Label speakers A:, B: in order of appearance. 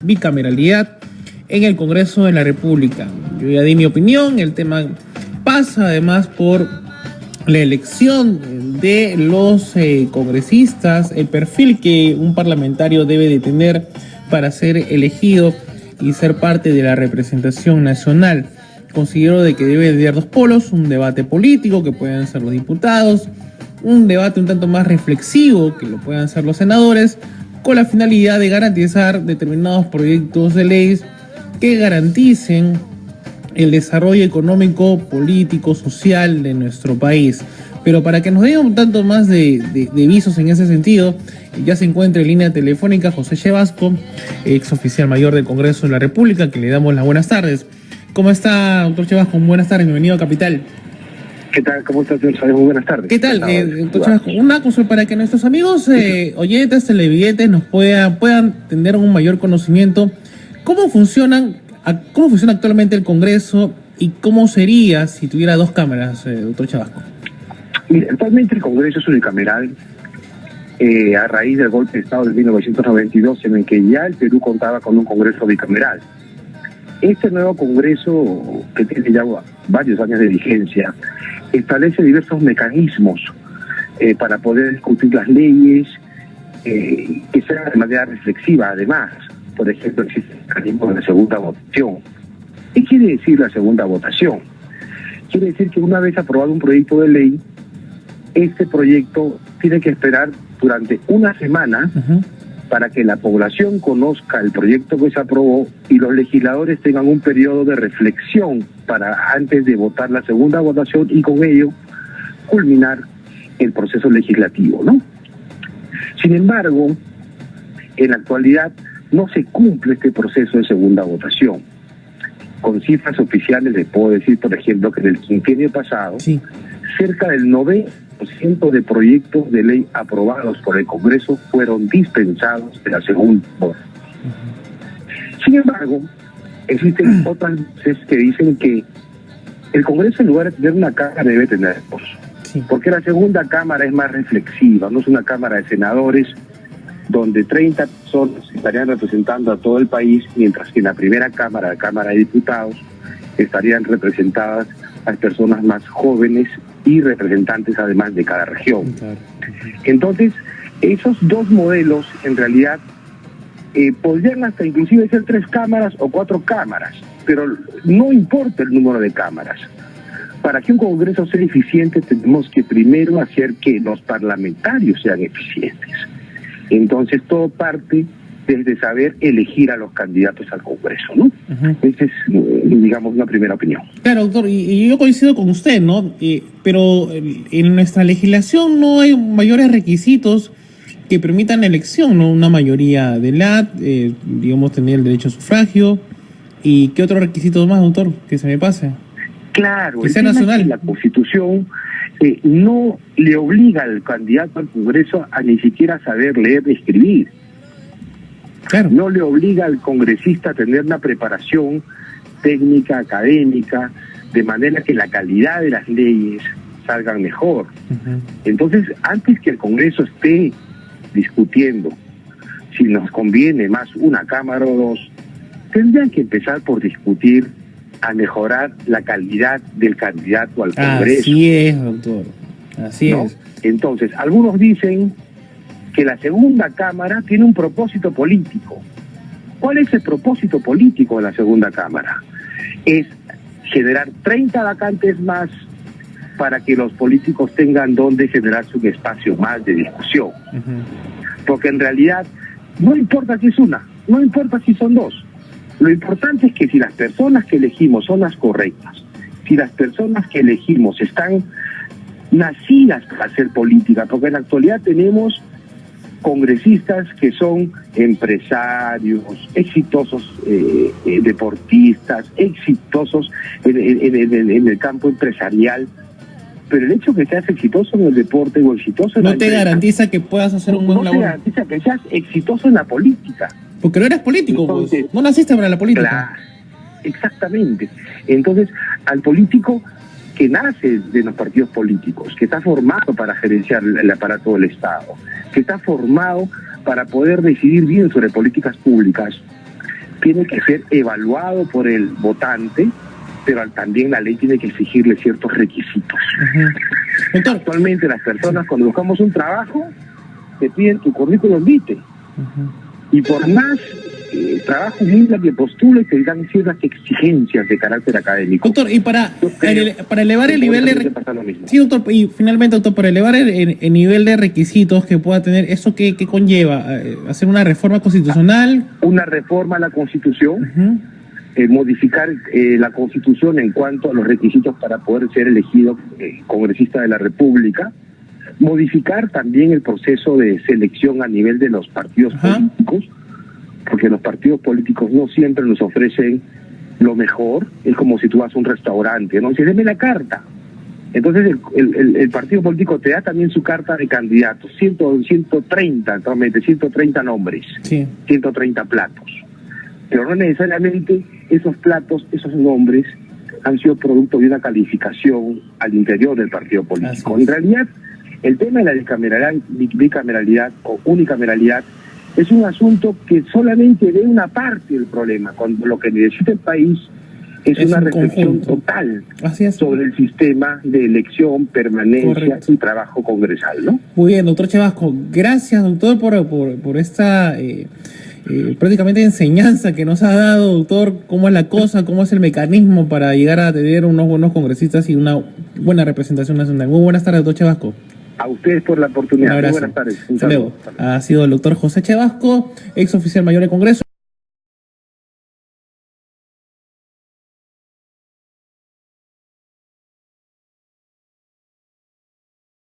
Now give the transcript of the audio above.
A: bicameralidad en el Congreso de la República. Yo ya di mi opinión, el tema pasa además por la elección de los congresistas, el perfil que un parlamentario debe de tener para ser elegido y ser parte de la representación nacional. Considero de que debe de haber dos polos, un debate político que pueden ser los diputados, un debate un tanto más reflexivo que lo puedan ser los senadores, con la finalidad de garantizar determinados proyectos de ley que garanticen el desarrollo económico, político, social de nuestro país. Pero para que nos den un tanto más de visos en ese sentido, ya se encuentra en línea telefónica José Chevasco, ex oficial mayor del Congreso de la República, que le damos las buenas tardes. ¿Cómo está, doctor Chevasco? Buenas tardes, bienvenido a Capital.
B: ¿Qué tal? ¿Cómo estás, señor? Muy buenas tardes.
A: ¿Qué tal, doctor Chevasco? Una cosa para que nuestros amigos oyentes, televidentes, nos puedan tener un mayor conocimiento. ¿Cómo funciona actualmente el Congreso y cómo sería si tuviera dos cámaras, doctor Chevasco?
B: Mira, actualmente el Congreso es unicameral a raíz del golpe de Estado de 1992, en el que ya el Perú contaba con un Congreso bicameral. Este nuevo Congreso, que tiene ya varios años de vigencia, establece diversos mecanismos para poder discutir las leyes que sean de manera reflexiva. Además, por ejemplo, existe el mecanismo de la segunda votación. ¿Qué quiere decir la segunda votación? Quiere decir que una vez aprobado un proyecto de ley, este proyecto tiene que esperar durante una semana para que la población conozca el proyecto que se aprobó y los legisladores tengan un periodo de reflexión para antes de votar la segunda votación y con ello culminar el proceso legislativo, ¿no? Sin embargo, en la actualidad no se cumple este proceso de segunda votación. Con cifras oficiales les puedo decir, por ejemplo, que en el quinquenio pasado, cerca del 90% de proyectos de ley aprobados por el Congreso fueron dispensados de la segunda votación. Sin embargo, existen otras voces que dicen que el Congreso, en lugar de tener una cámara, debe tener dos. Porque la segunda cámara es más reflexiva, no es una cámara de senadores donde 30 personas estarían representando a todo el país, mientras que en la primera cámara, la Cámara de Diputados, estarían representadas las personas más jóvenes y representantes además de cada región. Entonces, esos dos modelos en realidad podrían hasta inclusive ser 3 cámaras o 4 cámaras, pero no importa el número de cámaras. Para que un Congreso sea eficiente tenemos que primero hacer que los parlamentarios sean eficientes. Entonces todo parte desde saber elegir a los candidatos al Congreso, ¿no? Esa es, digamos, una primera opinión.
A: Claro, doctor, y yo coincido con usted, ¿no? Pero en nuestra legislación no hay mayores requisitos que permitan la elección, ¿no? Una mayoría de edad, digamos, tener el derecho a sufragio. ¿Y qué otros requisitos más, doctor? Que se me pase.
B: Claro,
A: que sea nacional.
B: La Constitución no le obliga al candidato al Congreso a ni siquiera saber leer y escribir.
A: Claro.
B: No le obliga al congresista a tener una preparación técnica, académica, de manera que la calidad de las leyes salgan mejor. Entonces, antes que el Congreso esté discutiendo si nos conviene más una cámara o dos, tendrían que empezar por discutir a mejorar la calidad del candidato al Congreso.
A: Así es, doctor. Así es.
B: Entonces, algunos dicen que la segunda cámara tiene un propósito político. ¿Cuál es el propósito político de la segunda cámara? Es generar 30 vacantes más para que los políticos tengan donde generarse un espacio más de discusión. Porque en realidad no importa si es una, no importa si son dos. Lo importante es que si las personas que elegimos son las correctas, si las personas que elegimos están nacidas para hacer política, porque en la actualidad tenemos congresistas que son empresarios, exitosos deportistas, exitosos en el campo empresarial, pero el hecho de que seas exitoso en el deporte o exitoso en
A: no
B: la
A: te
B: empresa,
A: garantiza que puedas hacer un buen labor.
B: No te garantiza que seas exitoso en la política.
A: Porque no eres político,
B: entonces,
A: pues. No naciste para la política.
B: Claro, exactamente. Entonces, al político que nace de los partidos políticos, que está formado para gerenciar el aparato del Estado, que está formado para poder decidir bien sobre políticas públicas, tiene que ser evaluado por el votante, pero también la ley tiene que exigirle ciertos requisitos.
A: Doctor.
B: Actualmente las personas cuando buscamos un trabajo te piden tu currículum vitae y por más trabajo humilde que postules te dan ciertas exigencias de carácter académico.
A: Doctor, y para elevar el nivel de... Sí, doctor, y finalmente, doctor, para elevar el nivel de requisitos que pueda tener, ¿eso qué conlleva? ¿Hacer una reforma constitucional?
B: Una reforma a la Constitución, modificar la Constitución en cuanto a los requisitos para poder ser elegido congresista de la República, modificar también el proceso de selección a nivel de los partidos políticos, porque los partidos políticos no siempre nos ofrecen lo mejor. Es como si tú vas a un restaurante, ¿no? Dices, deme la carta. Entonces el partido político te da también su carta de candidatos, 130, actualmente, 130 nombres, 130 platos. Pero no necesariamente esos platos, esos nombres han sido producto de una calificación al interior del partido político. En realidad, el tema de la bicameralidad o unicameralidad es un asunto que solamente ve una parte del problema, cuando lo que necesita el país es una reflexión total sobre el sistema de elección, permanencia y trabajo congresal, ¿no?
A: Muy bien, doctor Chevasco. Gracias, doctor, por esta prácticamente enseñanza que nos ha dado, doctor, cómo es la cosa, cómo es el mecanismo para llegar a tener unos buenos congresistas y una buena representación nacional. Muy buenas tardes, doctor Chevasco.
B: A ustedes por la oportunidad. Muy buenas tardes.
A: Hasta luego. Ha sido el doctor José Chevasco, ex oficial mayor del Congreso.